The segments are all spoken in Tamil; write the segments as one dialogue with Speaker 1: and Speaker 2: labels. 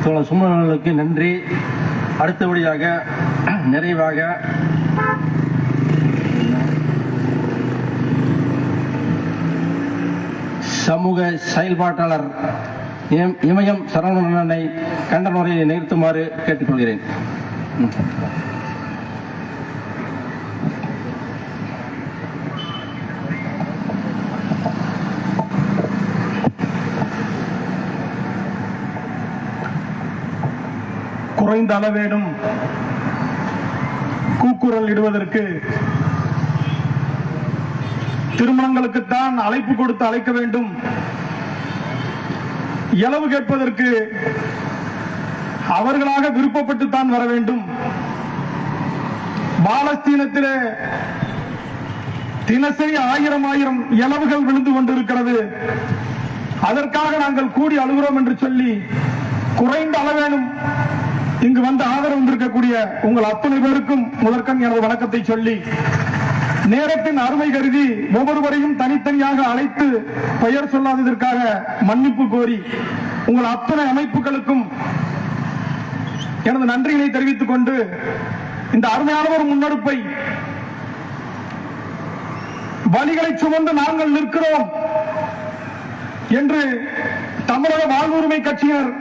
Speaker 1: தோழர் சுமணர்களுக்கு நன்றி. அடுத்தபடியாக நிறைவாக சமூக செயல்பாட்டாளர் இமயம் சரவணனை கண்டன உரையை நிறுத்துமாறு கேட்டுக்கொள்கிறேன்.
Speaker 2: குறைந்த அளவேனும் கூக்குரல் இடுவதற்கு திருமணங்களுக்குத்தான் அழைப்பு கொடுத்து அழைக்க வேண்டும், இலவு கேட்பதற்கு அவர்களாக விருப்பப்பட்டு தான் வர வேண்டும். பாலஸ்தீனத்திலே தினசரி 1000 இலவுகள் விழுந்து கொண்டிருக்கிறது. அதற்காக நாங்கள் கூடி அழுகிறோம் என்று சொல்லி குறைந்த அளவேனும் இங்கு வந்து ஆதரவு வந்திருக்கக்கூடிய உங்கள் அத்தனை பேருக்கும் முதற்கண் எனது வணக்கத்தை சொல்லி, நேரத்தின் அருமை கருதி ஒவ்வொருவரையும் தனித்தனியாக அழைத்து பெயர் சொல்லாததற்காக மன்னிப்பு கோரி உங்கள் அத்தனை அமைப்புகளுக்கும் எனது நன்றிகளை தெரிவித்துக் கொண்டு, இந்த அருமையான ஒரு முன்னெடுப்பை வலிகளை சுமந்து நாங்கள் நிற்கிறோம் என்று தமிழக வாழ்வுரிமை கட்சியினர்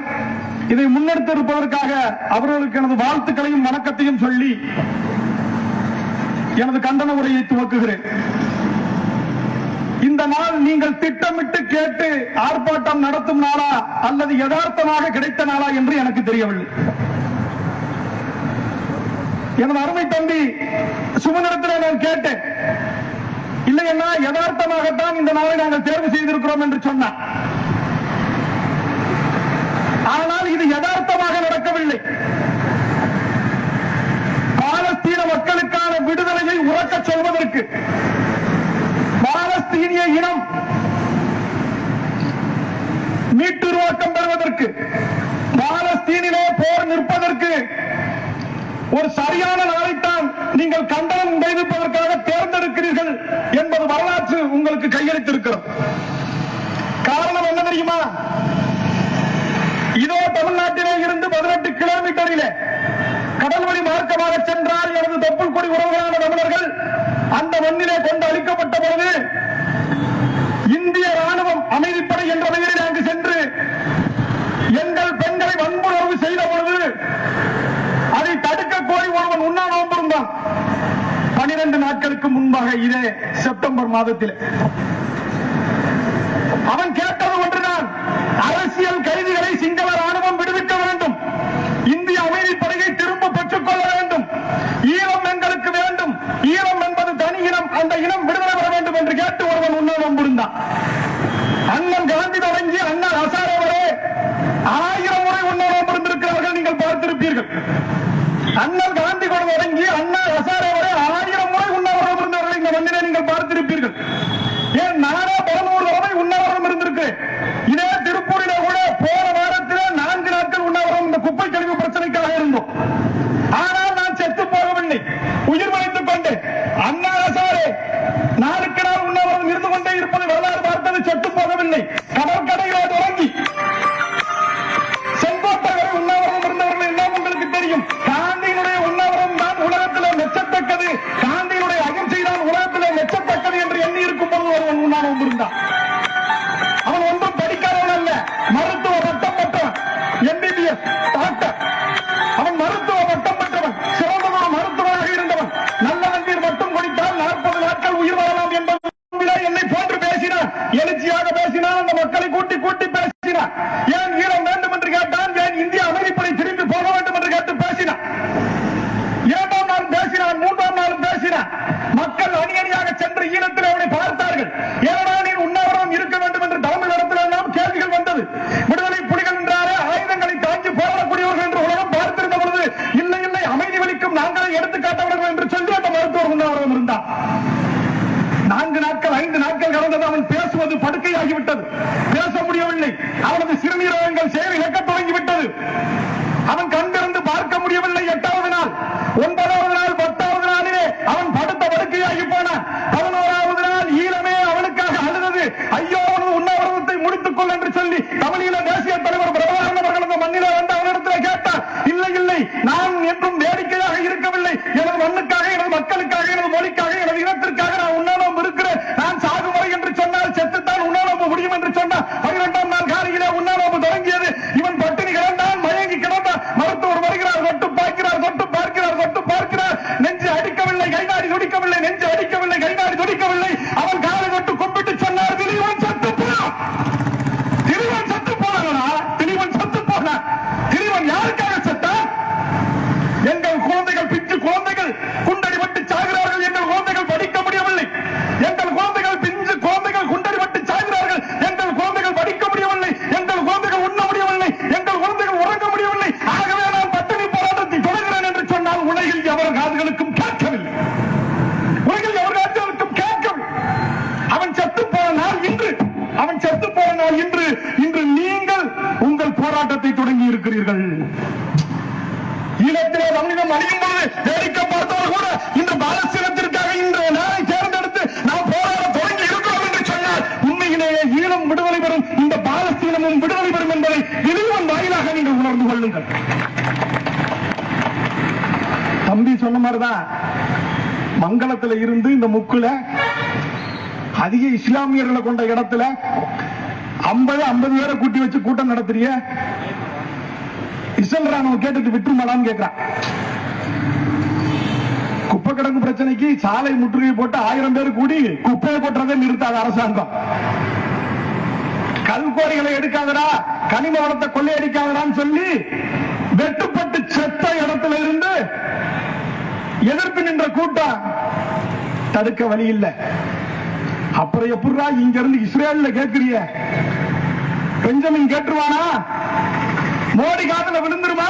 Speaker 2: இதை முன்னெடுத்திருப்பதற்காக அவர்களுக்கு எனது வாழ்த்துக்களையும் வணக்கத்தையும் சொல்லி எனது கண்டன உரையை துவக்குகிறேன். இந்த நாள் நீங்கள் திட்டமிட்டு கேட்டு ஆர்ப்பாட்டம் நடத்தும் நாளா அல்லது யதார்த்தமாக கிடைத்த நாளா என்று எனக்கு தெரியவில்லை. எனது அருமை தம்பி சுமனிடத்தில் நான் கேட்டேன், இல்லைன்னா யதார்த்தமாகத்தான் இந்த நாளை நாங்கள் தேர்வு செய்திருக்கிறோம் என்று சொன்னார். ஆனால் இது யதார்த்தமாக நடக்கவில்லை. பாலஸ்தீன மக்களுக்கான விடுதலையை உறக்க சொல்வதற்கு, பாலஸ்தீனிய இனம் மீட்டுருவாக்கம் பெறுவதற்கு, பாலஸ்தீனிலே போர் நிற்பதற்கு ஒரு சரியான நாளைத்தான் நீங்கள் கண்டனம் தெரிவிப்பதற்காக தேர்ந்தெடுக்கிறீர்கள் என்பது வரலாற்று உங்களுக்கு கையளித்திருக்கிறது. காரணம் என்ன தெரியுமா? இதோ தமிழ்நாட்டிலே இருந்து 18 கிலோமீட்டரிலே கடல் வழி மார்க்கமாக சென்றால் எனது தொப்புள் கொடி உறவுகளான தமிழர்கள் அந்த மண்ணிலே கொண்டு அளிக்கப்பட்ட பொழுது இந்திய ராணுவம் அமைதிப்படை என்ற பெயரில் அங்கு சென்று எங்கள் பெண்களை வன்புணர்வு செய்த பொழுது அதை தடுக்க கோரி ஒருவன் உண்ணாநோன்பு இருந்தான். 12 நாட்களுக்கு முன்பாக இதே செப்டம்பர் மாதத்தில் அவன் கேட்டது ஒன்றுதான், அரசியல் கைதிகளை சிங்கள ராணுவம் விடுவிக்க வேண்டும், இந்திய அமைதிப்படையை திரும்ப பெற்றுக் கொள்ள வேண்டும், ஈழம் எங்களுக்கு வேண்டும், ஈழம் என்பது தனி இனம், அந்த இனம் விடுதலை பெற வேண்டும் என்று கேட்டு ஒருவன் உண்ணாநோன்பு இருந்தான். அண்ணன் காந்தி தொடங்கி அண்ணன் ஹசாரே வரை 1000 முறை உண்ணாநோன்பு இருந்திருக்கிறவர்கள் நீங்கள் பார்த்திருப்பீர்கள். அண்ணன் காந்தி தொடங்கி அண்ணா ஹசாரே வரை 1000 முறை உண்ணாநோன்பு இருந்தவர்கள் இந்த மண்ணிலே நீங்கள் பார்த்திருப்பீர்கள். ஏன் நானே 13 தடவை உண்ணாவிரதம் இருந்திருக்கிறேன். இதே திருப்பூரிலே கூட போன வாரத்திலே 4 நாட்கள் உண்ணாவிரதம் இந்த குப்பை கழிவு பிரச்சனைக்காக இருந்தோம். ஆனால் நான் செத்து போகவில்லை, உயிர் மறைத்துக் கொண்டேன். அண்ணா ஹசாரே 4 நாள் உண்ணாவிரதம் இருந்து கொண்டே இருப்பதை வரலாறு பார்த்தது, செத்து போகவில்லை. கடற்கரையிலே தொடங்கி செங்கோட்டை வரை உண்ணாவிரதம் இருந்தவர்கள் எல்லாம் உங்களுக்கு தெரியும். காந்தியினுடைய உண்ணாவிரதம் தான் உலகத்திலே மெச்சத்தக்கது, காந்தியினுடைய அகிம்சை தான் உலகத்திலே மெச்சத்தக்கது என்று எண்ணி இருக்கும் போது ஒருவன் உண்ணாநோன்பு இருந்தான். அவன் ஒன்றும் படிக்காதவன் அல்ல, மருத்துவ பட்டம் பெற்றவன், MBBS டாக்டர். அவன் மருத்துவ பட்டம் பெற்றவன், சிறந்த மருத்துவராக இருந்தவன். நல்ல தண்ணீர் மட்டும் குடித்தால் 40 நாட்கள் உயிர் வாழலாம் என்பது என்னை போன்று பேசினான், எழுச்சியாக பேசினான், அந்த மக்களை கூட்டி கூட்டி பேசினான். ஏன் ஈழம் வேண்டும் என்று கேட்டான், ஏன் இந்திய அமைதிப்படை திரும்பி போக வேண்டும் என்று கேட்டு பேசினான். 2ஆம் நாள் பேசினான், 3ஆம் நாளும் பேசினான். மக்கள் அணி அணியாக சென்று ஈழத்தில் அவனை பார்த்தார்கள். ஏன்னா நீ உண்ணாவிரதம் இருக்க வேண்டும் என்று தமிழகத்தில் எல்லாம் கேள்விகள் வந்தது. விடுதலை புலிகள் என்றாலே ஆயுதங்களை தாங்கி போராடக்கூடியவர்கள் என்று உலகம் பார்த்திருந்த பொழுது, இல்லை இல்லை அமைதி வலிக்கும் நாங்களே எடுத்துக்காட்டவர்கள் என்று சொல்லி அந்த மருத்துவர் உண்ணாவிரதம் இருந்தார். 4 நாட்கள் 5 நாட்கள் கடந்தது. அவன் பேசுவது படுக்கையாகிவிட்டது, பேச முடியவில்லை. அவனது சிறுநீரகங்கள் செயல் இழக்க தொடங்கிவிட்டது. அவன் கண்டிருந்து பார்க்க முடியவில்லை. 8வது நாள், 9வது நாள், 10வது நாளிலே அவன் படுத்த படுக்கையாகி போனான். 11வது நாள் ஈழமே அவனுக்காக அழுதது. ஐயோ, உண்ணாவிரதத்தை முடித்துக் கொள் என்று சொல்லி தமிழீழ தேசிய தலைவர் பிரபாகரன் அவர்கள் அந்த மண்ணிலே வந்து அவனிடம் மண்ணுக்காக, எனது மக்களுக்காக, எனது மொழிக்காக, எனது இனத்திற்காக நான் உண்ணாநோன்பு இருக்கிறேன். நான் சாகுமுறை என்று சொன்னால் செத்துத்தான் உண்ணாநோன்பு முடியும் என்று சொன்னார். 12ஆம் நாள் காலையிலே உண்ணாநோன்பு தொடங்கியது. இவன் பட்டினி கிடந்தான், மயங்கி கிடந்தான். மருத்துவர் வருகிறார், தொட்டு பார்க்கிறார், தொட்டு பார்க்கிறார், தொட்டு பார்க்கிறார். நெஞ்சு அடிக்கவில்லை, கைநாடி துடிக்கவில்லை, நெஞ்சு அடிக்கவில்லை, கைநாடி துடிக்கவில்லை. அவன் காலை தொட்டு கும்பிட்டு சொன்னார், திலீபன் செத்து போனான். திலீபன் செத்து போனானா? திலீபன் செத்து போனான். திலீபன் யாருக்காக செத்தான்? எங்கள் குழந்தைகள், பிஞ்சு குழந்தைகள் குண்டடிபட்டு சாகிறார்கள். எங்கள் குழந்தைகள் படிக்க முடியவில்லை. எங்கள் குழந்தைகள், பிஞ்சு குழந்தைகள் குண்டடிபட்டு சாகிறார்கள். எங்கள் குழந்தைகள் படிக்க முடியவில்லை. எங்கள் குழந்தைகள் உண்ண முடியவில்லை. எங்கள் குழந்தைகள் உறங்க முடியவில்லை. ஆகவே நான் பட்டினி போராட்டத்தை தொடர்கிறேன் என்று சொன்னால் உலகில் எவர் காதுகளுக்கும் கேட்கவில்லை. உலகில் எவர் காதுகளுக்கும் கேட்கவில்லை. அவன் செத்து போனால் இன்று, அவன் செத்து போனால் இன்று, இன்று நீங்கள் உங்கள் போராட்டத்தை தொடங்கி இருக்கிறீர்கள். ஈழத்திலே தமிழினம் அழியும் பொழுது வேடிக்கை பார்த்தவர் கூட இந்த பாலஸ்தீனத்திற்காக இன்று நாளை தேர்ந்தெடுத்து நாம் போராட தொடங்கி இருக்கிறோம் என்று சொன்னால் உண்மையிலேயே ஈழம் விடுதலை பெறும், இந்த பாலஸ்தீனமும் விடுதலை பெறும் என்பதை திலீபன் வாயிலாக நீங்கள் உணர்ந்து கொள்ளுங்கள். தம்பி சொன்ன மாதிரிதான் மங்களத்துல இருந்து இந்த முக்குல அதிக இஸ்லாமியர்களை கொண்ட இடத்துல 50 பேரை கூட்டி வச்சு கூட்டம் நடத்துறிய இஸ்ரேல் ராணுவம் கேட்டுட்டு விட்டுருமாடான்னு கேட்கிறான். குப்பை கிடங்கு பிரச்சனைக்கு சாலை முற்றுகை போட்டு 1000 பேர் கூடி குப்பையை கொட்டுறதை நிறுத்தாத அரசாங்கம். கல்குவாரிகளை எடுக்காதடா, கனிம வளத்தை கொள்ளையடிக்காதடான்னு சொல்லி வெட்டுப்பட்டு செத்த இடத்துல இருந்து எதிர்ப்பு நின்ற கூட்டம் தடுக்க வழி இல்லை. அப்புறம் எப்படா இங்க இருந்து இஸ்ரேல்ல கேட்கிறிய? பெஞ்சமின் கேட்டுருவானா? மோடி காதுல விழுந்துருமா?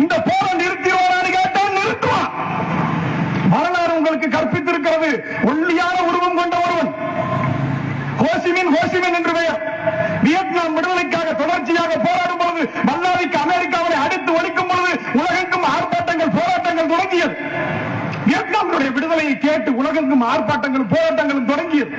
Speaker 2: இந்த போரை நிறுத்திடுவானு கேட்டா நிறுத்துவான். வரலாறு உங்களுக்கு கற்பித்திருக்கிறது. ஒல்லியான உருவம் கொண்ட ஒருவன் ஹோசிமின், ஹோசிமின் என்று பெயர், வியட்நாம் விடுதலைக்காக தொடர்ச்சியாக போராடும் பொழுது மல்லாவிக்கு அமெரிக்காவை அடித்து ஒழிக்கும் பொழுது உலகெங்கும் ஆர்ப்பாட்டங்கள், போராட்டங்கள் தொடங்கியது. வியட்நாமினுடைய விடுதலையை கேட்டு உலகெங்கும் ஆர்ப்பாட்டங்களும் போராட்டங்களும் தொடங்கியது.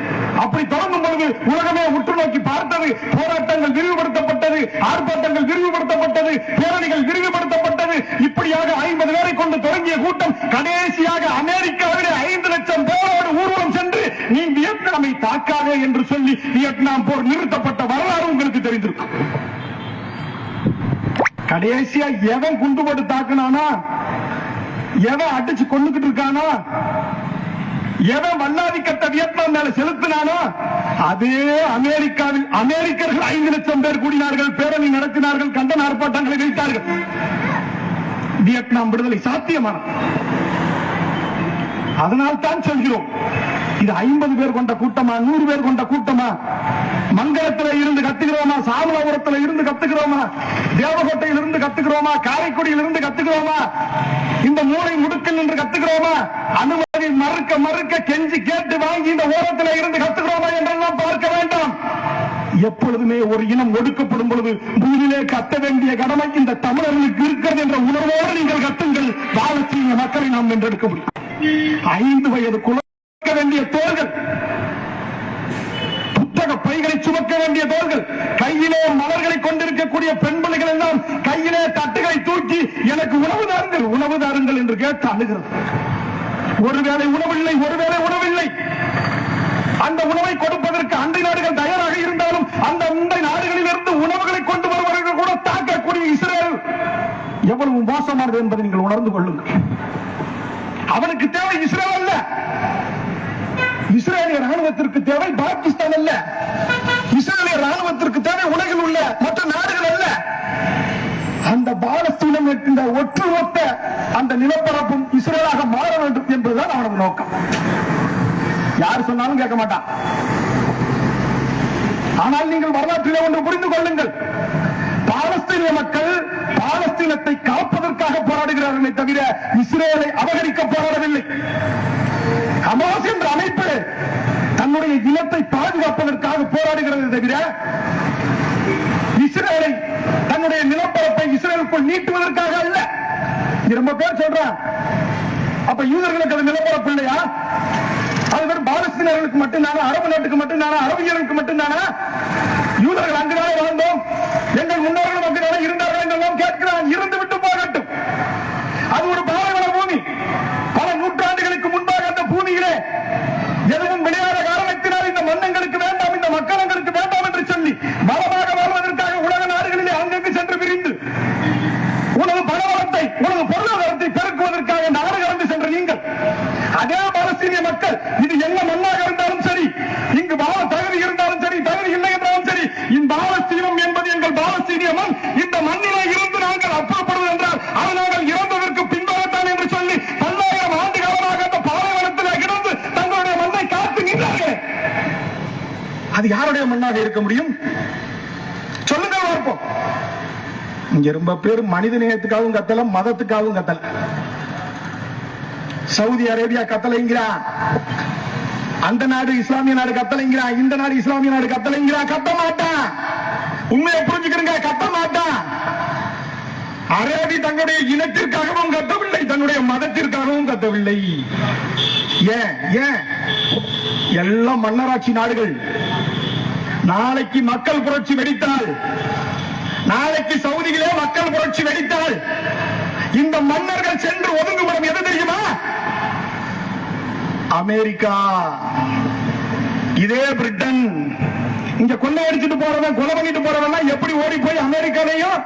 Speaker 2: அப்படி தொடங்கும் பொழுது உலகமே உற்று நோக்கி பார்த்தது. போராட்டங்கள் விரிவுபடுத்தப்பட்டது, ஆர்ப்பாட்டங்கள் விரிவுபடுத்தப்பட்டது, பேரணிகள் விரிவுபடுத்தப்பட்டது. இப்படியாக 50 பேரை கொண்டு தொடங்கிய கூட்டம் கடைசியாக அமெரிக்காவிலே 5 லட்சம் பேரோடு ஊர்வலம் சென்று நீ வியட்நாமை தாக்காதே என்று சொல்லி வியட்நாம் போர் நிறுத்தப்பட்ட வரலாறு உங்களுக்கு தெரிந்திருக்கும். கடைசியா எவன் குண்டு போட்டு தாக்குனானா, எவன் அடிச்சு கொண்டுகிட்டு இருக்கானோ, எவன் வல்லாதிக்கத்தை வியட்நாம் மேல செலுத்தினானோ அதே அமெரிக்காவில் அமெரிக்கர்கள் 5 லட்சம் பேர் கூடினார்கள், பேரணி நடத்தினார்கள், கண்டன ஆர்ப்பாட்டங்களை வைத்தார்கள். வியட்நாம் விடுதலை சாத்தியமானது. அதனால் தான் சொல்கிறோம், இது 50 பேர் கொண்ட கூட்டமா, 100 பேர் கொண்ட கூட்டமா? மங்களத்தில் இருந்து கத்துக்கிறோமா, சாமலாபுரத்தில் இருந்து கத்துக்கிறோமா, தேவகோட்டையில் இருந்து கத்துக்கிறோமா, காரைக்குடியில் இருந்து கத்துக்கிறோமா, இந்த மூளை முடுக்கல் என்று கத்துக்கிறோமா, அனுமதி மறுக்க மறுக்க கெஞ்சி கேட்டு வாங்கி இந்த ஓரத்தில் இருந்து கத்துக்கிறோமா என்றெல்லாம் பார்க்க வேண்டாம். எப்பொழுதுமே ஒரு இனம் ஒடுக்கப்படும் பொழுது பூமியிலே கத்த வேண்டிய கடமை இந்த தமிழர்களுக்கு இருக்கிறது என்ற உணர்வோடு நீங்கள் கத்துங்கள். பாலஸ்தீன மக்களை நாம் வென்றெடுக்க முடியும். 5 வயது குழந்தை வேண்டிய தோள்கள், புத்தக பைகளை சுமக்க வேண்டிய தோள்கள், கையிலே மலர்களை கொண்டிருக்கக்கூடிய பெண் பிள்ளைகள் எல்லாம் கையிலே தட்டுகளை தூக்கி எனக்கு உணவு தாருங்கள், உணவு தாருங்கள் என்று கேட்டு அழுகிறது. ஒருவேளை உணவில்லை, ஒருவேளை உணவில்லை. அந்த உணவை கொடுப்பதற்கு அண்டை நாடுகள் தயாராக இருந்தாலும் அந்த அண்டை நாடுகளில் இருந்து உணவுகளை கொண்டு வருவர்கள் கூட தாக்கக்கூடிய இஸ்ரேல் எவ்வளவு மோசமானது என்பதை நீங்கள் உணர்ந்து கொள்ளுங்கள். அவனுக்கு தேவை இஸ்ரேல் அல்ல, இஸ்ரேலிய ராணுவத்திற்கு தேவை பாகிஸ்தான் அல்ல, இஸ்ரேலிய ராணுவத்திற்கு தேவை உலகில் உள்ள மற்ற நாடுகள் அல்ல. அந்த பாலஸ்தீனம் என்கின்ற ஒட்டுமொத்த அந்த நிலப்பரப்பும் இஸ்ரேலாக மாற வேண்டும் என்பதுதான் அவனது நோக்கம். யார் சொன்னாலும் கேட்க மாட்டான். ஆனால் நீங்கள் வரலாற்றிலே ஒன்று புரிந்து கொள்ளுங்கள், பாலஸ்தீனிய மக்கள் பாலஸ்தீனத்தை காப்பதற்காக போராடுகிறார்களே தவிர இஸ்ரேலை அபகரிக்க போராடவில்லை. ஹமாஸ் என்ற அமைப்பு தன்னுடைய இனத்தை பாதுகாப்பதற்காக போராடுகிறது தவிர இஸ்ரேலை தன்னுடைய நிலப்பரப்பை இஸ்ரேலுக்குள் நீட்டுவதற்காக அல்ல. ரொம்ப பேர் சொல்றான், அப்ப யூதர்களுக்கு அது நிலப்பரப்பு இல்லையா? அது வெறும் பாலஸ்தீனர்களுக்கு மட்டும்தானா? அரபு நாட்டுக்கு மட்டும்தானா? அரபியர்களுக்கு மட்டும்தானா? யூதர்கள் அங்குதானே வாழ்ந்தோம், எங்கள் முன்னோர்களும் அங்குதானே இருந்தார்கள் என்றெல்லாம் கேட்கிறான். இருந்து விட்டு போகட்டும், அது ஒரு பாலைவன பூமி. என்று சொல்லி பலமாக வாழ்வதற்காக உலக நாடுகளிலே அங்கங்கு சென்று பிரிந்து உனது பணவளத்தை உனது பொருளாதாரத்தை பெருக்குவதற்காக நாடு கடந்து சென்ற நீங்கள் அதே பாலஸ்தீனிய மக்கள் இது என்ன மண்ணாக இருந்தாலும் சரி, இங்கு வாழ தகுதி இருந்தாலும் சரி, தகுதி இல்லை என்றாலும் சரி, இந்த பாலஸ்தீனம் என்பது எங்கள் பாலஸ்தீனிய மண், இந்த மண்ணிலே இருந்து நாங்கள் அப்புறப்படுவது என்றால் அது நாங்கள் இறந்ததற்கு பின்பாகத்தான் என்று சொல்லி 1000 ஆண்டு காலமாக அந்த பாலைவனத்தில் கிடந்து தங்களுடைய மண்ணை காத்து நின்றார்கள். அது யாருடைய மண்ணாக இருக்க முடியும்? சொல்லுங்கள் பார்ப்போம். இங்க ரொம்ப பேர் மனித நேயத்துக்காகவும் கத்தல, மதத்துக்காகவும் கத்தல. சவுதி அரேபியா கத்தலைங்கிறா, அந்த நாடு இஸ்லாமிய நாடு கத்தலைங்கிறா, இந்த நாடு இஸ்லாமிய நாடு கத்தலைங்கிறா. கத்த மாட்டான். உண்மையை புரிஞ்சுக்கிறங்க, கத்த மாட்டான். அரேபி தங்களுடைய இனத்திற்காகவும் கத்தவில்லை, தன்னுடைய மதத்திற்காகவும் கத்தவில்லை. ஏன் ஏன் எல்லாம் மன்னராட்சி நாடுகள். நாளைக்கு மக்கள் புரட்சி வெடித்தால், நாளைக்கு சவுதியிலே மக்கள் புரட்சி வெடித்தால் இந்த மன்னர்கள் சென்று ஒதுங்கும் இடம் எது தெரியுமா? அமெரிக்கா. இதே பிரிட்டன். இங்க கொள்ளை அடிச்சுட்டு போறவன், கொலை பண்ணிட்டு போறவன் எப்படி ஓடி போய் அமெரிக்காலையும்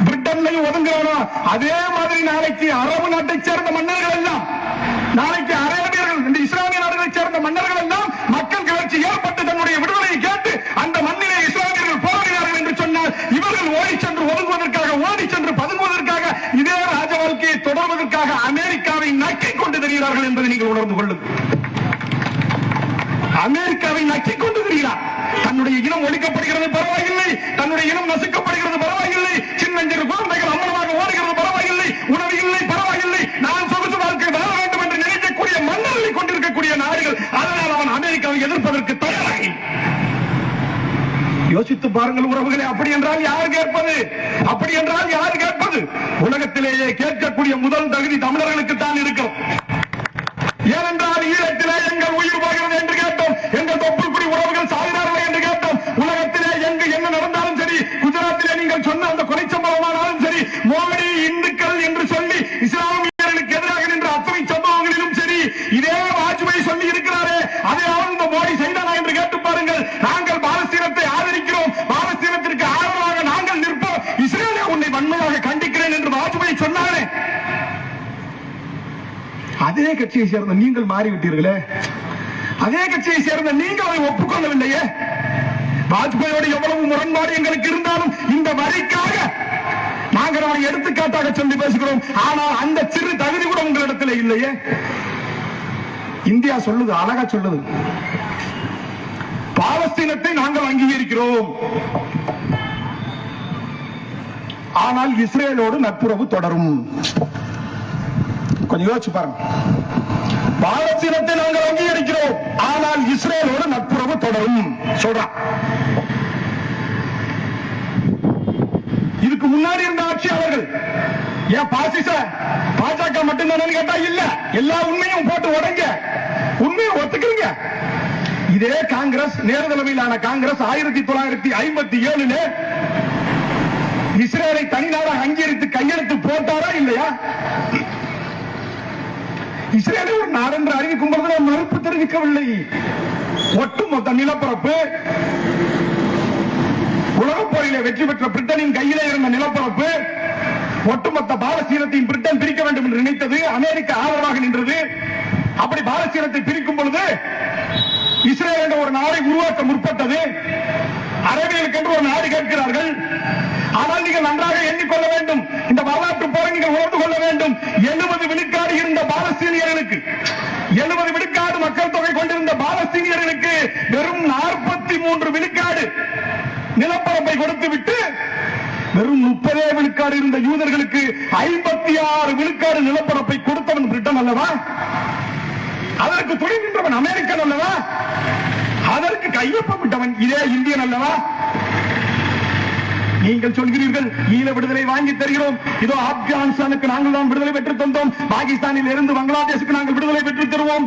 Speaker 2: பிரிட்டன்லையும் ஒதுங்குறானோ அதே மாதிரி நாளைக்கு அரபு நாட்டை சேர்ந்த மன்னர்கள் எல்லாம், நாளைக்கு அரேபியர்கள், இந்த இஸ்லாமிய நாடுகளை சேர்ந்த மன்னர்கள் எல்லாம் மக்கள் கிளர்ச்சி ஏற்பட்டு தன்னுடைய விடுதலையை கேட்டு அந்த மண்ணிலே இஸ்லாமியர்கள் போராடினார்கள் என்று சொன்னால் இவர்கள் ஓடி சென்று ஒதுங்குவதற்காக, ஓடி சென்று பதுங்குவதற்காக, இதே ராஜ வாழ்க்கையை தொடர்வதற்காக அமெரிக்காவை நக்கிக் கொண்டு தெரிகிறார்கள் என்பதை நீங்கள் உணர்ந்து கொள்ளுங்கள். அமெரிக்காவை நக்கிக் கொண்டு தெரிகிறார். தன்னுடைய இனம் ஒழிக்கப்படுகிறது பரவாயில்லை, தன்னுடைய இனம் நசுக்கப்படுகிறது பரவாயில்லை, சின்னஞ்சிறு குழந்தைகள் அம்மனமாக ஓடுகிறது பரவாயில்லை, உணவு இல்லை பரவாயில்லை, நான் சொகுசு வாழ்க்கை வாழ வேண்டும் என்று நினைக்கக்கூடிய மன்னர்களை கொண்டிருக்கக்கூடிய நாடுகள். அதனால் அவன் அமெரிக்காவை எதிர்ப்பதற்கு தயாராகி யோசித்து பாருங்கள் உறவுகளை. அப்படி என்றால் யார் கேட்பது? அப்படி என்றால் யார் கேட்பது? உலகத்திலேயே கேட்கக்கூடிய முதல் தகுதி தமிழர்களுக்கு தான் இருக்கும். ஏனென்றால் ஈழத்திலே எங்கள் உயிர் போகிறது என்று கேட்டோம், எங்கள் தொப்புள்குடி உறவுகள் சாகிறார்கள் என்று கேட்டோம். உலகத்திலே எங்கு என்ன நடந்தாலும் சரி, குஜராத்திலே நீங்கள் சொன்ன அந்த கொலை சம்பவமானாலும் சரி, மோடி இந்துக்கள் என்று சொல்லி இஸ்லாமியர்களுக்கு எதிராக நின்ற அத்தனை சம்பவங்களிலும் சரி, இதே வாஜ்பாய் சொல்லி இருக்கிறாரே, அதையாவது இந்த மோடி செய்தானா என்று கேட்டு பாருங்கள். நாங்கள் பாலஸ்தீனத்தை ஆதரிக்கிறோம், பாலஸ்தீனத்திற்கு ஆதரவாக நாங்கள் நிற்போம், இஸ்ரேலை உன்னை வன்மையாக கண்டிக்கிறேன் என்று வாஜ்பாய் சொன்னாரே. அதே கட்சியை சேர்ந்த நீங்கள் மாறிவிட்டீர்களே, அதே கட்சியை சேர்ந்த நீங்கள் அதை ஒப்புக்கொள்ளவில்லையே. வாஜ்பாயோடு எவ்வளவு முரண்பாடு எங்களுக்கு இருந்தாலும் இந்த வரிக்காக நாங்கள் அவரை எடுத்துக்காட்டாக சொல்லி பேசுகிறோம். ஆனால் அந்த சிறு தகுதி கூட உங்களிடத்தில் இல்லையே. இந்தியா சொல்லுது, அழகா சொல்லுது, பாலஸ்தீனத்தை நாங்கள் அங்கீகரிக்கிறோம், ஆனால் இஸ்ரேலோடு நட்புறவு தொடரும். கொஞ்சம் யோசிச்சு பாருங்க. பாலஸ்தீனத்தை நாங்கள் அங்கீகரிக்கிறோம், ஆனால் இஸ்ரேலோடு நட்புறவு தொடரும் சொல்றான். இதுக்கு முன்னாடி இருந்த ஆட்சியாளர்கள் ஏன் பாசிச பாஜக மட்டும்தான் கேட்டா இல்ல, எல்லா உண்மையும் போட்டு உடைங்க, உண்மையை ஒத்துக்கிறீங்க. இதே காங்கிரஸ், நேரு தலைமையிலான காங்கிரஸ் 1957 இஸ்ரேலை தனிநாடாக அங்கீகரித்து கையெழுத்து போட்டாரா இல்லையா? இஸ்ரேலை ஒரு நாடு என்று அறிவிக்கும் பொழுது நாம் மறுப்பு தெரிவிக்கவில்லை. ஒட்டுமொத்த நிலப்பரப்பு, உலகப் போரிலே வெற்றி பெற்ற பிரிட்டனின் கையிலே இருந்த நிலப்பரப்பு, ஒட்டுமொத்த பாலஸ்தீனத்தையும் பிரிட்டன் பிரிக்க வேண்டும் என்று நினைத்தது, அமெரிக்கா ஆதரவாக நின்றது. அப்படி பாலஸ்தீனத்தை பிரிக்கும் பொழுது இஸ்ரேல் என்ற ஒரு நாடை உருவாக்க முற்பட்டது. அரேபியர்களுக்கு என்று ஒரு நாடு கேட்கிறார்கள். ஆனால் நீங்கள் நன்றாக எண்ணிக்கொள்ள வேண்டும், இந்த வரலாற்று போரை நீங்கள் உணர்ந்து கொள்ள வேண்டும். 70 விழுக்காடு இருந்த பாலஸ்தீனியர்களுக்கு, 70 விழுக்காடு மக்கள் தொகை கொண்டிருந்த பாலஸ்தீனியர்களுக்கு வெறும் 43 விழுக்காடு நிலப்பரப்பை கொடுத்து விட்டு வெறும் 30 விழுக்காடு இருந்த யூதர்களுக்கு 56 விழுக்காடு நிலப்பரப்பை கொடுத்தவன் பிரிட்டன் அல்லவா? அதற்கு துணை நின்றவன் அமெரிக்கன் அல்லவா? அதற்கு கையொப்பமிட்டவன் இதே இந்தியன் அல்லவா? நீங்கள் சொல்கிறீர்கள் ஈழ விடுதலை வாங்கி தருகிறோம், இதோ ஆப்கானிஸ்தானுக்கு நாங்கள் தான் விடுதலை பெற்று தந்தோம், பாகிஸ்தானில் இருந்து பங்களாதேஷுக்கு நாங்கள் விடுதலை பெற்று தருவோம்,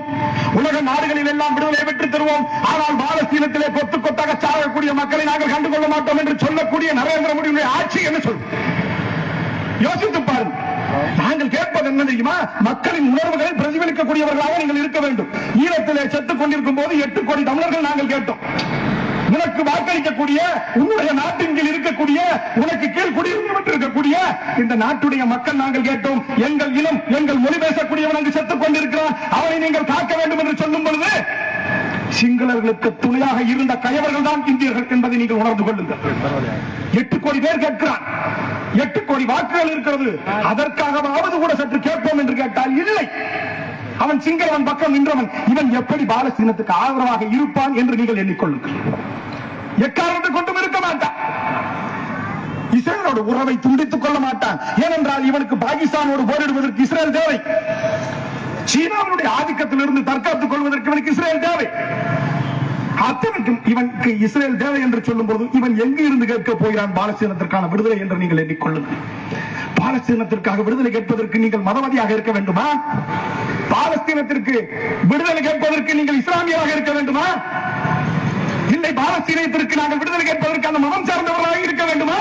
Speaker 2: உலக நாடுகளில் எல்லாம் விடுதலை பெற்று தருவோம், ஆனால் பாலஸ்தீனத்திலே கொத்து கொத்தாக சாகக்கூடிய மக்களை நாங்கள் கண்டுகொள்ள மாட்டோம் என்று சொல்லக்கூடிய நரேந்திர மோடியுடைய ஆட்சி என்ன சொல்லும்? யோசித்து பாருங்கள். நாங்கள் கேட்பது என்ன தெரியுமா? மக்களின் உணர்வுகளை பிரதிபலிக்கக்கூடியவர்களாக நீங்கள் இருக்க வேண்டும். ஈழத்திலே செத்துக் கொண்டிருக்கும் போது 8 கோடி தமிழர்கள் நாங்கள் கேட்டோம். உனக்கு வாக்களிக்கக்கூடிய, உன்னுடைய நாட்டின் கீழ் இருக்கக்கூடிய, உனக்கு கீழ் குடியுரிமை இருக்கக்கூடிய இந்த நாட்டுடைய மக்கள் நாங்கள் கேட்டோம். எங்கள் இனம், எங்கள் மொழி பேசக்கூடியவன் அங்கு செத்துக் கொண்டிருக்கிறான், அவனை நீங்கள் காக்க வேண்டும் என்று சொல்லும் பொழுது சிங்களர்களுக்கு துணையாக இருந்த கயவர்கள் தான் இந்தியர்கள் என்பதை நீங்கள் உணர்ந்து கொள்ளுங்கள். 8 கோடி பேர் கேட்கிறான், 8 கோடி வாக்குகள் இருக்கிறது, அதற்காகவாவது கூட சற்று கேட்போம் என்று கேட்டால் இல்லை. அவன் சிங்களவன் பக்கம் நின்றவன், இவன் எப்படி பாலஸ்தீனத்துக்கு ஆதரவாக இருப்பான் என்று நீங்கள் எண்ணிக்கொள்ளுங்கள். எக்காரணத்தை கொண்டும் இருக்க மாட்டான். இஸ்ரேலோடு உறவை துண்டித்துக் கொள்ள மாட்டான். ஏனென்றால் இவனுக்கு பாகிஸ்தானோடு போரிடுவதற்கு இஸ்ரேல் தேவை. சீனாவுடைய ஆதிக்கத்திலிருந்து தற்காத்துக் கொள்வதற்கு இவனுக்கு இஸ்ரேல் தேவை. அத்தனைக்கும் இவனுக்கு இஸ்ரேல் தேவை என்று சொல்லும் போது இவன் எங்கு இருந்து கேட்க போகிறான் பாலஸ்தீனத்திற்கான விடுதலை என்று நீங்கள் எண்ணிக்கொள்ளுங்கள். பாலஸ்தீனத்திற்காக விடுதலை கேட்பதற்கு நீங்கள் மதவாதியாக இருக்க வேண்டுமா? பாலஸ்தீனத்திற்கு விடுதலை கேட்பதற்கு நீங்கள் இஸ்லாமியராக இருக்க வேண்டுமா? இல்லை, பாலஸ்தீனத்திற்கு நாங்கள் விடுதலை கேட்பதற்கு அந்த மதம் சார்ந்தவர்களாக இருக்க வேண்டுமா?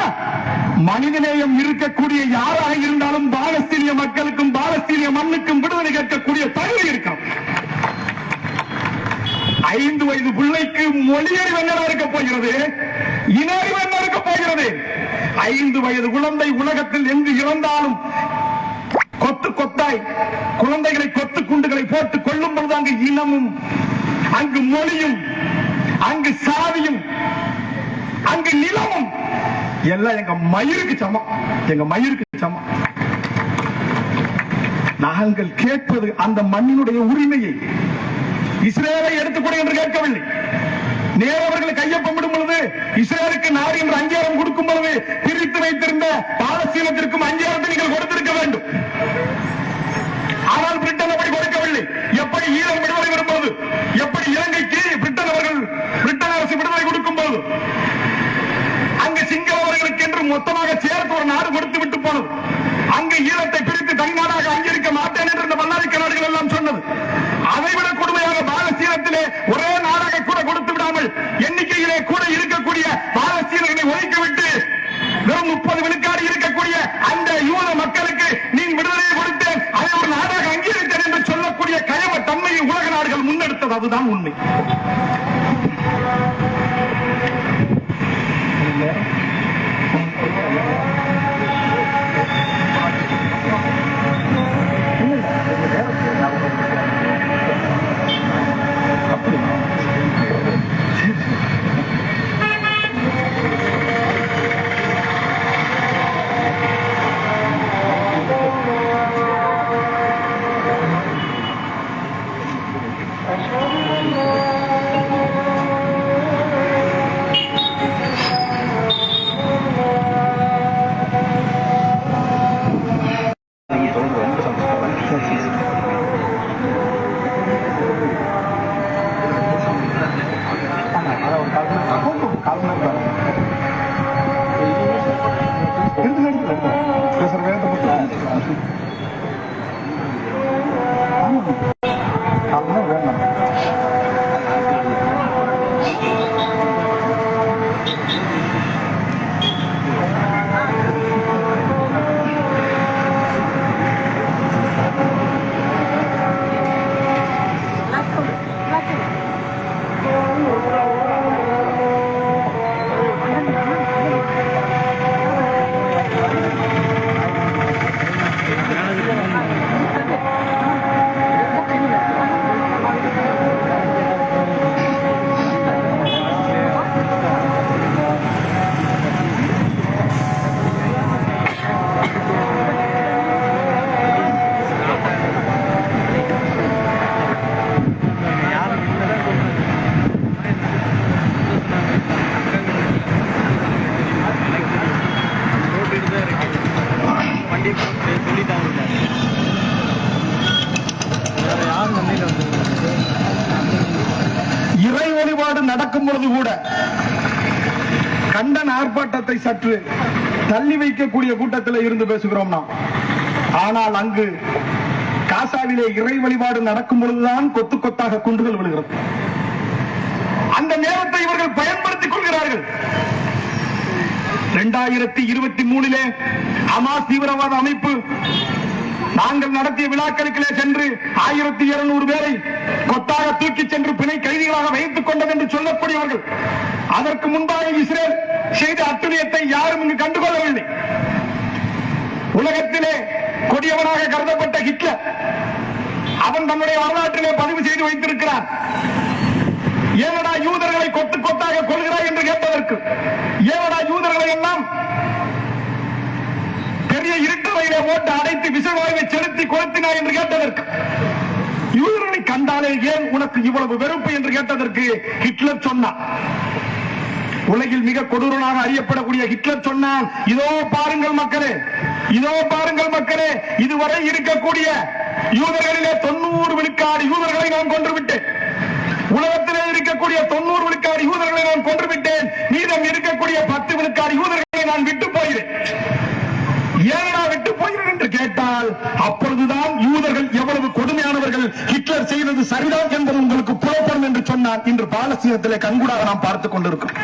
Speaker 2: மனிதநேயம் இருக்கக்கூடிய யாராக இருந்தாலும் பாலஸ்தீனிய மக்களுக்கும் பாலஸ்தீனிய மண்ணுக்கும் விடுதலை கேட்கக்கூடிய தகுதி இருக்கும். 5 வயது பிள்ளைக்கு மொழியறிவு என்ன இருக்க போகிறது? இன அறிவு என்ன இருக்க போகிறது? 5 வயது குழந்தை உலகத்தில் எங்கு இறந்தாலும் கொத்து கொத்தாய் குழந்தைகளை கொத்து குண்டுகளை போட்டு கொள்ளும் பொழுது அங்கு இனமும், அங்கு மொழியும், அங்கு சாதியும், அங்கு நிலமும் எல்லாம் எங்க மயிருக்கு சமம். எங்க மயிருக்கு சமம். நாங்கள் கேட்பது அந்த மண்ணினுடைய உரிமையை. இஸ்ரேலை எடுத்துக்கொடு என்று கேட்கவில்லை. நேரவர்கள் கையொப்பமிடும் பொழுது இஸ்ரேலுக்கு நாடு என்று அங்கீகாரம் கொடுக்கும் பொழுது பிரித்து வைத்திருந்த பாலஸ்தீனத்திற்கும் அங்கீகாரத்தை நீங்கள் கொடுத்திருக்க வேண்டும். ஆனால் பிரிட்டன் அப்படி கொடுக்கவில்லை. எப்படி ஈழம் விடுதலை வரும்போது, எப்படி இலங்கைக்கு பிரிட்டன் அரசு விடுதலை கொடுக்கும் போது அங்கு சிங்களவர்களுக்கு என்று மொத்தமாக சேர்த்து ஒரு நாடு கொடுத்து விட்டு போனது. அங்கு ஈழத்தை பிரித்து தனிநாடாக அங்கீகரிக்க மாட்டேன் என்று இந்த வல்லாதிக்க நாடுகள் எல்லாம் சொன்னது. அதைவிட கொடுமையாக பாலஸ்தீனத்திலே ஒரே நாடாக கூட கொடுத்து விடாமல் எண்ணிக்கையிலே கூட இருக்கக்கூடிய பாலஸ்தீனர்களை ஒதுக்கிவிட்டு வெறும் 30 விழுக்காடு இருக்கக்கூடிய அந்த யூத மக்களுக்கு நீ விடுதலை கொடுத்தேன், அதை ஒரு நாடாக அங்கீகரித்தேன் என்று சொல்லக்கூடிய கயவ தன்மையை உலக நாடுகள் முன்னெடுத்தது. அதுதான் உண்மை. இறை வழிபாடு நடக்கும் பொழுது கூட கண்டன ஆர்ப்பாட்டத்தை சற்று தள்ளி வைக்கக்கூடிய கூட்டத்தில் இருந்து பேசுகிறோம் நாம். ஆனால் அங்கு காசாவிலே இறை வழிபாடு நடக்கும் பொழுதுதான் கொத்து கொத்தாக குண்டுகள் விழுகிறது. அந்த நேரத்தை இவர்கள் பயன்படுத்திக் கொள்கிறார்கள். 2023 ஹமாஸ் தீவிரவாத அமைப்பு நாங்கள் நடத்திய விழாக்களுக்கிலே சென்று 1200 பேரை கொத்தாக தூக்கி சென்று பிணை கைதிகளாக வைத்துக் கொண்டது என்று சொல்லக்கூடியவர்கள் அதற்கு முன்பாக இஸ்ரேல் செய்த அட்டுழியத்தை யாரும் இங்கு கண்டுகொள்ளவில்லை. உலகத்திலே கொடியவனாக கருதப்பட்ட ஹிட்லர் அவன் தன்னுடைய வரலாற்றிலே பதிவு செய்து வைத்திருக்கிறான். ஏனடா யூதர்களை கொத்து கொத்தாக கொள்கிறாய் என்று கேட்டதற்கு, ஏனடா யூதர்களை எல்லாம் பெரிய இருட்டறையிலே போட்டு அடைத்து விசைவாயுவை செலுத்தி கொளுத்தினாய் என்று கேட்டதற்கு, யூதர்களை கண்டாலே ஏன் உனக்கு இவ்வளவு வெறுப்பு என்று கேட்டதற்கு ஹிட்லர் சொன்னான். உலகில் மிக கொடூரனாக அறியப்படக்கூடிய ஹிட்லர் சொன்னான், இதோ பாருங்கள் மக்களே, இதோ பாருங்கள் மக்களே, இதுவரை இருக்கக்கூடிய யூதர்களிலே 90 விழுக்காடு யூதர்களை நான் கொன்றுவிட்டேன். உலகத்திலே இருக்கக்கூடிய 90 விழுக்காடு யூதர்களை நான் கொன்றுவிட்டேன். மீதம் இருக்கக்கூடிய 10 விழுக்காடு யூதர்களை நான் விட்டு போகிறேன். ஏனடா விட்டு போகிறேன் என்று கேட்டால், அப்பொழுதுதான் யூதர்கள் எவ்வளவு கொடுமையானவர்கள், ஹிட்லர் செய்தது சரிதான் என்பது உங்களுக்கு புலப்படும் என்று சொன்னான். இன்று பாலஸ்தீனத்திலே கண்கூடாக நாம் பார்த்துக் கொண்டிருக்கிறோம்.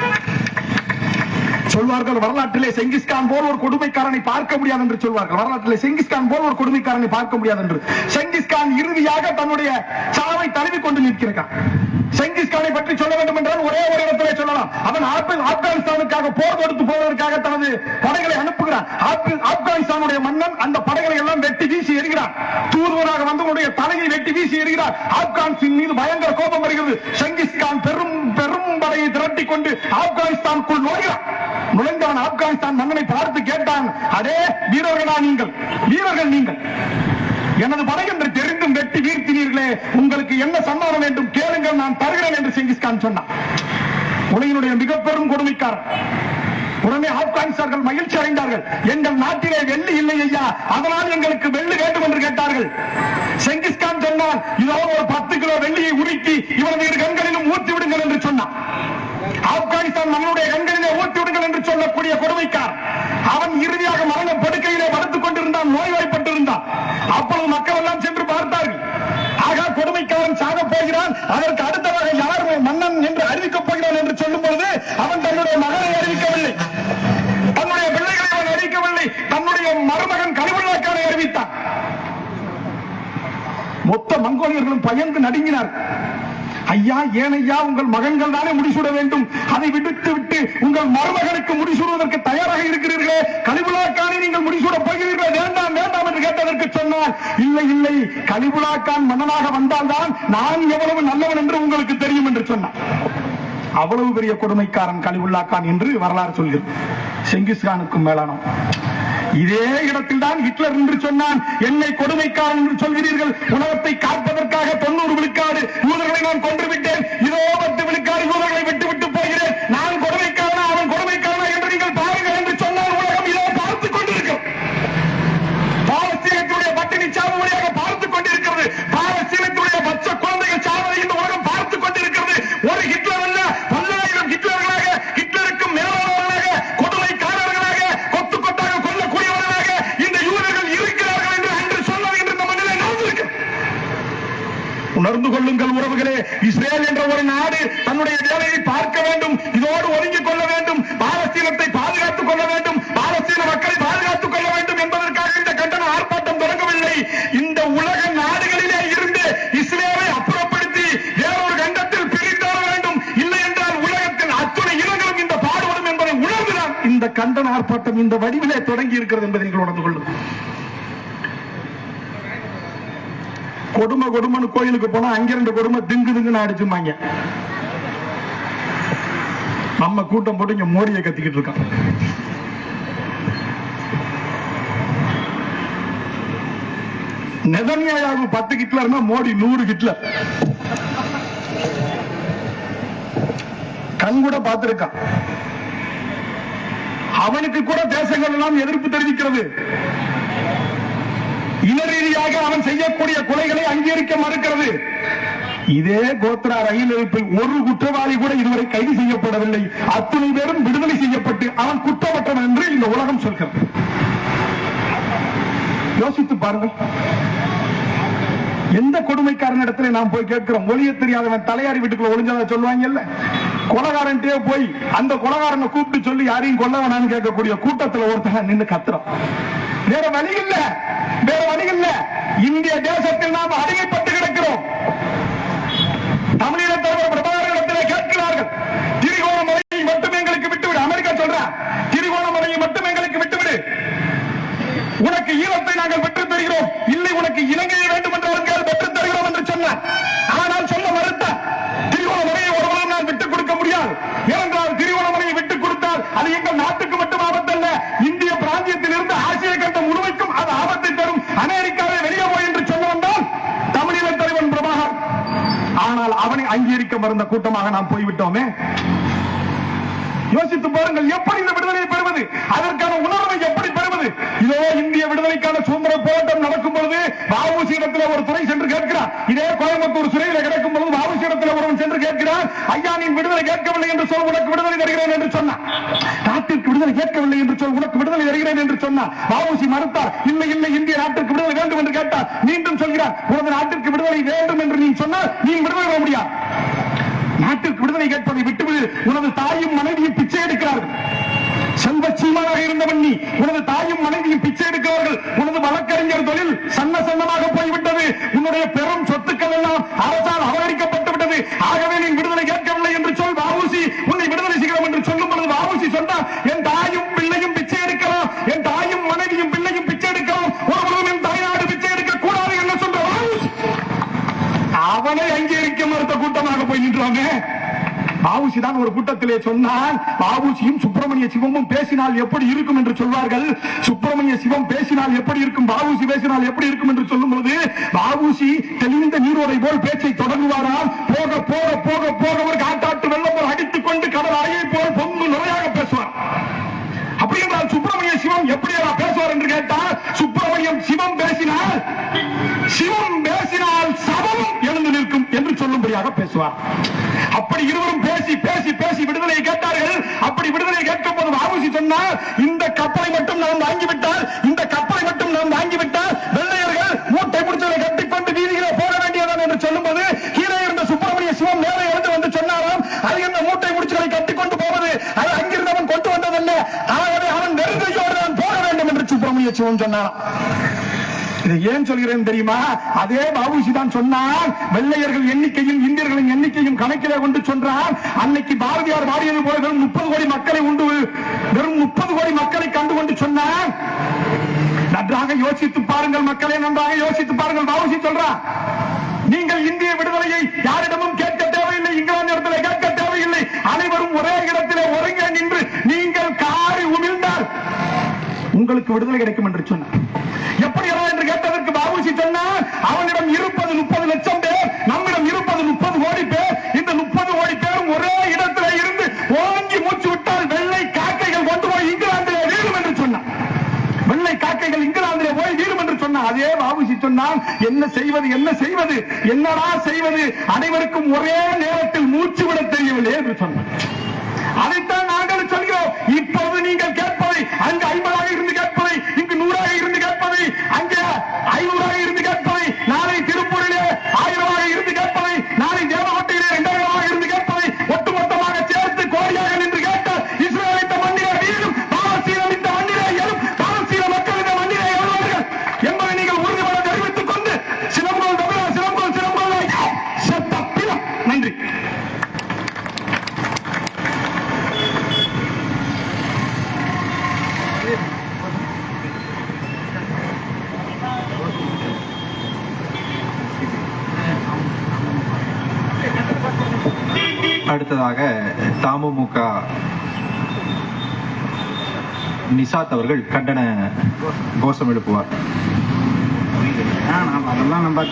Speaker 2: சொல்வார்கள், வரலாற்றிலே செங்கிஸ்கான் போல் ஒரு கொடுமைக்காரனை பார்க்க முடியாது என்று சொல்வார்கள். வரலாற்றிலே செங்கிஸ்கான் போல் ஒரு கொடுமைக்காரனை பார்க்க முடியாது என்று. செங்கிஸ்கான் இறுதியாக தன்னுடைய சாவை தழுவிக் கொண்டு நிற்கிறான். செங்கிஸ்கானை பற்றி சொல்ல வேண்டும் என்றால் ஒரே ஒரு இடத்திலே சொல்லலாம். அவன் ஆப்கானிஸ்தானுக்காக போர் தொடுத்து போவதற்காக தனது படைகளை அனுப்புகிறான். ஆப்கானிஸ்தானுடைய மன்னன் அந்த படைகளை எல்லாம் வெட்டி வீசி எறிகிறான். தூதுவராக வந்தவனுடைய தலையை வெட்டி வீசி எறிகிறார். ஆப்கானிஸ்தான் மீது பயங்கர கோபம் வருகிறது. செங்கிஸ்கான் பெரும் பெரும் படையை திரட்டிக் கொண்டு ஆப்கானிஸ்தானுக்குள் நுழைகிறான். நுழைந்தவன் ஆப்கானிஸ்தான் மன்னனை பார்த்து கேட்டான், அடே வீரர்களா நீங்கள், வீரர்கள் நீங்கள், எனது படை என்று தெரிந்தும் வெட்டி வீழ்த்தினீர்களே, உங்களுக்கு என்ன சன்மானம் வேண்டும் கேளுங்கள், நான் தருகிறேன் என்று செங்கிஸ்கான் சொன்னான். உலகினுடைய மிக பெரும் கொடுமைக்காரன். உடனே ஆப்கானிஸ்தார்கள் மகிழ்ச்சி அடைந்தார்கள். எங்கள் நாட்டிலே வெள்ளி இல்லை ஐயா, அதனால் எங்களுக்கு வெள்ளி வேண்டும் என்று கேட்டார்கள். செங்கிஸ்கான் சொன்னான், இதோ ஒரு 10 கிலோ வெள்ளியை உருக்கி இவனது இரு கண்களிலும் ஊற்றி விடுங்கள் என்று சொன்னான். ஆப்கானிஸ்தான் நம்முடைய கண்களிலே ஊற்றி விடுங்கள் என்று சொல்லக்கூடிய கொடுமைக்காரன். அவன் இறுதியாக மரண படுக்கையிலே படுத்துக் கொண்டிருந்தான், நோய்வாய்ப்பட்டிருந்தான். அப்பொழுது மக்கள் எல்லாம் சென்று பார்த்தார்கள். ஆகா, கொடுமைக்காரன் சாக போகிறான், அதற்கு அடுத்ததாக யார் மன்னன் என்று அறிவிக்கப் போகிறான் என்று சொல்லும் பொழுது அவன் தன்னுடைய மகனை அறிவிக்கவில்லை, தன்னுடைய பிள்ளைகளை அவன் அறிவிக்கவில்லை, தன்னுடைய மருமகன் கலிபுல்லாக்கானை அறிவித்தான். மொத்த மங்கோலியர்களும் பயந்து நடுங்கினார். ஐயா, ஏன் ஐயா, உங்கள் மகன்கள் தானே முடிசூட வேண்டும், அதை விடுத்து விட்டு உங்கள் மருமகனுக்கு முடிசூடுவதற்கு தயாராக இருக்கிறீர்களே, கலிபுல்லாக்கானை நீங்கள் முடிசூட போகிறீர்களே, வேண்டாம் வேண்டாம் என்று கேட்டதற்கு சொன்னார், இல்லை இல்லை, கலிபுல்லாக்கான் மன்னனாக வந்தால்தான் நான் எவ்வளவு நல்லவன் என்று உங்களுக்கு தெரியும் என்று சொன்னார். அவ்வளவு பெரிய கொடுமைக்காரன் கலிபுல்லாக்கான் என்று வரலாறு சொல்கிறது. செங்கிஸ்கானுக்கும் மேலானவன். இதே இடத்தில் தான் ஹிட்லர் என்று சொன்னான், என்னை கொடுமைக்காரன் என்று சொல்கிறீர்கள், உலகத்தை காப்பதற்காக 90 விழுக்காடு யூதர்களை நான் கொன்று விட்டேன், இதோ 10 விழுக்காடு யூதர்களை விட்டு விட்டு போகிறேன், நான் கொடுமைக்காரனா அவன் கொடுமைக்காரனா என்று நீங்கள் பாருங்கள் என்று சொன்னால் உலகம் இதோ பார்த்துக் கொண்டிருக்கும். பாலஸ்தீனத்துடைய பட்டினி சாவு வழியாக பார்த்துக் கொண்டிருக்கிறது. பாலஸ்தீனத்துடைய பச்சை குழந்தைகள் சாவதை இந்த உலகம் பார்த்துக் கொண்டிருக்கிறது. ஒரு ஹிட்லர் அல்ல, 10,000 ஹிட்லர்களாக, ஹிட்லருக்கு மேலானவர்களாக, கொடுமைக்காரர்களாக, கொத்து கொத்தாக கொல்லக்கூடியவர்களாக இந்த யூதர்கள் இருக்கிறார்கள் என்று அன்று சொன்னது என்று நம்ம நிலை நடந்திருக்கு. உணர்ந்து கொள்ளுங்கள் உறவுகளே, இஸ்ரேல் என்ற ஒரு நாடு தன்னுடைய வேலையை பார்க்க வேண்டும், இதோடு ஒதுங்கிக் கொள்ள வேண்டும், பாலஸ்தீனத்தை பாதுகாத்துக் கொள்ள வேண்டும், பாலஸ்தீன மக்களை பாதுகாத்துக் கொள்ள வேண்டும் என்பதற்காக இந்த கண்டன ஆர்ப்பாட்டம் தொடங்கவில்லை. இந்த உலக நாடுகளிலே இருந்து இஸ்ரேலை அப்புறப்படுத்தி வேறொரு கண்டத்தில் பிரித்தாட வேண்டும், இல்லை என்றால் உலகத்தின் அத்துணை இனங்களும் இந்த பாடுபடும் என்பதை உணர்ந்துதான் இந்த கண்டன ஆர்ப்பாட்டம் இந்த வடிவிலே தொடங்கி இருக்கிறது என்பதை நீங்கள் உணர்ந்து கொள்ளுங்கள். கொடுமை கொடுமனு கோயிலுக்கு போனா அங்க 2 கொடுமை திங்கு திங்குன்னு அடிச்சுமாங்க. நம்ம கூட்டம் போட்டு இங்க மோடியை கத்திக்கிட்டு இருக்கான். நெதன்யாஹு 10 ஹிட்லர்னா மோடி 100 ஹிட்லர். கண் கூட பார்த்திருக்கான். அவனுக்கு கூட தேசங்கள் எல்லாம் எதிர்ப்பு தெரிவிக்கிறது. இன ரீதியாக அவன் செய்யக்கூடிய கொலைகளை அங்கீகரிக்க மறுக்கிறது. இதே கோத்ரா ரயில் எரிப்பில் ஒரு குற்றவாளி கூட இதுவரை கைது செய்யப்படவில்லை. அத்துணை பேரும் விடுதலை செய்யப்பட்டு அவன் குற்றமற்றவன் என்று இந்த உலகம் சொல்கிறது. யோசித்து பாருங்கள். எந்த கொடுமைக்காரன் இடத்துல நாம் போய் கேட்கிறோம், ஒளிய தெரியாதவன் தலையாரி வீட்டுக்குள்ள ஒளிஞ்சதை சொல்லுவாங்கல்ல, கொலகாரன்ட்டே போய் அந்த கொலகாரனை கூப்பிட்டு சொல்லி யாரையும் கொல்ல வேணான்னு கேட்கக்கூடிய கூட்டத்தில் ஒருத்தன் நின்று கத்துறோம். வேற வழி இல்ல, வேற வழி இல்ல. இந்திய தேசத்தில் நாம் அடிமைப்பட்டு கிடக்கிறோம். தமிழீழத்தவர் பிரபாகரனிடத்திலே கேட்கிறார்கள், திரிகோணமலை உனக்கு ஈழத்தை நாங்கள் பெற்றுத் தருகிறோம், இல்லை உனக்கு இலங்கையை வேண்டும் என்றால் பெற்றுத் தருகிறோம் என்று சொன்னார். ஆனால் சொல்ல மறுத்தார். திருகோணமலையை ஒருவரும் நான் விட்டுக் கொடுக்க முடியாது. ஏனென்றால் திருகோணமலையை விட்டுக் கொடுத்தால் அது எங்கள் நாட்டுக்கு மட்டும் ஆபத்தல்ல, இந்திய பிராந்தியத்தில் இருந்து ஆசிய கண்டம் முழுமைக்கும் அது ஆபத்தை தரும். அமெரிக்காவை வெளியே போய் என்று சொல்ல வந்தால் தமிழீழ தலைவன் பிரபாகர். ஆனால் அவனை அங்கீகரிக்க மறுந்த கூட்டமாக நாம் போய்விட்டோமே. யோசித்து பாருங்கள், எப்படி இந்த விடுதலையை பெறுவது, அதற்கான உணர்வை எப்படி பெறுவது? இதோ இந்திய விடுதலைக்கான சுதந்திர போராட்டம் நடக்கும் பொழுது வ.உ.சி. இடத்தில் ஒரு துறை சென்று கேட்கிறார். இதே கோயம்புத்தூர் சிறையில் கிடக்கும் பொழுது வ.உ.சி. இடத்தில் ஒருவன் சென்று கேட்கிறார், ஐயா நீ விடுதலை கேட்கவில்லை என்று சொல், உனக்கு விடுதலை தருகிறேன் என்று சொன்னார். நாட்டிற்கு விடுதலை கேட்கவில்லை என்று சொல், உனக்கு விடுதலை தருகிறேன் என்று சொன்னார். வ.உ.சி. மறுத்தார். இல்லை இல்லை, இந்திய நாட்டிற்கு விடுதலை வேண்டும் என்று கேட்டார். மீண்டும் சொல்கிறார், உனது நாட்டிற்கு விடுதலை வேண்டும் என்று நீ சொன்னால் நீ விடுதலை பெற முடியாது. நாட்டிற்கு விடுதலை கேட்பதை விட்டுவிடு, உனது தாயும் மனைவியும் பிச்சை எடுக்கிறார்கள். செல்வ சீமானாக இருந்தவன் நீ, உனது தாயும் மனைவியும் பிச்சை எடுக்கிறார்கள். உனது வழக்கறிஞர் தொழில் சன்ன சன்னமாக போய்விட்டது. உன்னுடைய பெரும் சொத்துக்கள் எல்லாம் அரசால் அபகரிக்கப்பட்டு விட்டது. ஆகவே நீ விடுதலை கேட்கவில்லை என்று சொல், வ.உ.சி. உன்னை விடுதலை செய்கிறோம் என்று சொல்லும் பொழுது வ.உ.சி. சொன்னார், என் தாயும் பிள்ளையும் பிச்சை எடுக்கலாம், என் தாயும் மனைவியும் பிள்ளையும் பிச்சை எடுக்கலாம், ஒருவரும் என் தாய்நாடு பிச்சை எடுக்க கூடாது என்ன சொல்ற வ.உ.சி. அவனை அங்கீகரிக்க மறுத்த கூட்டமாக போய் நின்றாங்க. வ.உ.சி. தான் ஒரு கூட்டத்திலே சொன்னால், வ.உ.சியும் சுப்பிரமணிய சிவமும் பேசினால் எப்படி இருக்கும் என்று சொல்வார்கள். சுப்பிரமணிய சிவம் பேசினால் எப்படி இருக்கும், வ.உ.சி. பேசினால் எப்படி இருக்கும் என்று சொல்லும் போது வ.உ.சி. தெளிந்த நீரோடை போல் பேச்சை தொடங்குவாரால். போக போக போக போக ஒரு காட்டாட்டு வெள்ளம் போல் அடித்துக் கொண்டு கடல் அலையை போல் பொங்கு நுரையாக பேசுவார். அப்படி என்றால் சுப்பிரமணிய சிவம் எப்படி பேசுவார் என்று கேட்டால், சுப்பிரமணியம் சிவம் பேசினால் சபமும் எழுந்து நிற்கும் என்று சொல்லும்படியாக பேசுவார். அப்படி இருவரும் பேசி பேசி பேசி விடுதலை கேட்டார்கள். அப்படி விடுதலை கேட்கும் போது வ.உ.சி. சொன்னார், இந்த கப்பலை மட்டும் நாம் வாங்கிவிட்டால், இந்த கப்பலை மட்டும் நாம் வாங்கிவிட்டால் வெள்ளையர்கள் மூட்டை முடிச்சதை கட்டிக்கொண்டு வீதியிலே போட வேண்டியதான் என்று சொல்லும்போது கீழே இருந்த சுப்பிரமணிய சிவம் மேலே இருந்து வந்து சொன்னாராம், அது இந்த மூட்டை முடிச்சுகளை கட்டிக்கொண்டு போவது அது அங்கிருந்து அவன் கொண்டு வந்ததல்ல, ஆகவே அவன் நெருங்கையோடு தான் போட வேண்டும் என்று சுப்பிரமணிய சிவம் சொன்னாராம். இதை ஏன் சொல்கிறேன் தெரியுமா? அதே வ.உ.சி. தான் சொன்னார், வெள்ளையர்கள் எண்ணிக்கையும் இந்தியர்களின் எண்ணிக்கையும் கணக்கிலே கொண்டு சொன்னார். அன்னைக்கு பாரதியார் பாடியது போல வெறும் 30 கோடி மக்களை உண்டு, வெறும் 30 கோடி மக்களை கண்டு கொண்டு சொன்னார். நன்றாக யோசித்து பாருங்கள் மக்களே, நன்றாக யோசித்து பாருங்கள். வ.உ.சி. சொல்றார், நீங்கள் இந்திய விடுதலையை யாரிடமும் கேட்க தேவையில்லை, இங்கிலாந்து இடத்துல கேட்க தேவையில்லை, அனைவரும் ஒரே இடத்திலே ஒருங்கே நின்று நீங்கள் காரி உமிழ்ந்தால் உங்களுக்கு விடுதலை கிடைக்கும் என்று சொன்னார். எப்படி என்று கேட்டதற்கு வ.உ.சி. சொன்னார், அவனிடம் இருப்பது 30 லட்சம் பேர், நம்மிடம் இருப்பது 30 கோடி பேர். இந்த 30 கோடி பேரும் ஒரே இடத்துல இருந்து ஓங்கி மூச்சு விட்டால் வெள்ளை காக்கைகள் கொண்டு போய் இங்கிலாந்திலே வீழும் என்று சொன்னார். வெள்ளை காக்கைகள் இங்கிலாந்திலே போய் வீழும் என்று சொன்னார். அதே வ.உ.சி. சொன்னால், என்ன செய்வது என்ன செய்வது, என்னடா செய்வது, அனைவருக்கும் ஒரே நேரத்தில் மூச்சு விட தெரியவில்லை என்று சொன்னார். அதைத்தான் நாங்கள் சொல்கிறோம். இப்போது நீங்கள் கேட்பதை அங்கு 50ஆக இருந்து கேட்பதை, இங்கு 100ஆக இருந்து கேட்பதை, அங்கே 500ஆக இருந்து கேட்பதை, நாளை திருப்பூரிலே 1000ஆக இருந்து கேட்பதை, நாளை தேவகோட்டையிலே 2000ஆக இருந்து கேட்பதை, ஒட்டுமொத்தமாக சேர்த்து கோடியாக நின்று கேட்டால் இஸ்ரேல் இந்த மண்ணிலே வீழும், பாலஸ்தீனம் இந்த மண்ணிலே எழும், பாலஸ்தீன மக்கள் இந்த மண்ணிலே எழுவார்கள் என்பதை நீங்கள் உறுதிபட தெரிவித்துக் கொண்டு சிலம்புகள் தமிழர் சிலம்புகள் செத்த. நன்றி.
Speaker 3: அடுத்ததாக தமுமுக நிசாத் அவர்கள் கண்டன கோஷம் எழுப்புவார்.
Speaker 4: அதெல்லாம் நம்ம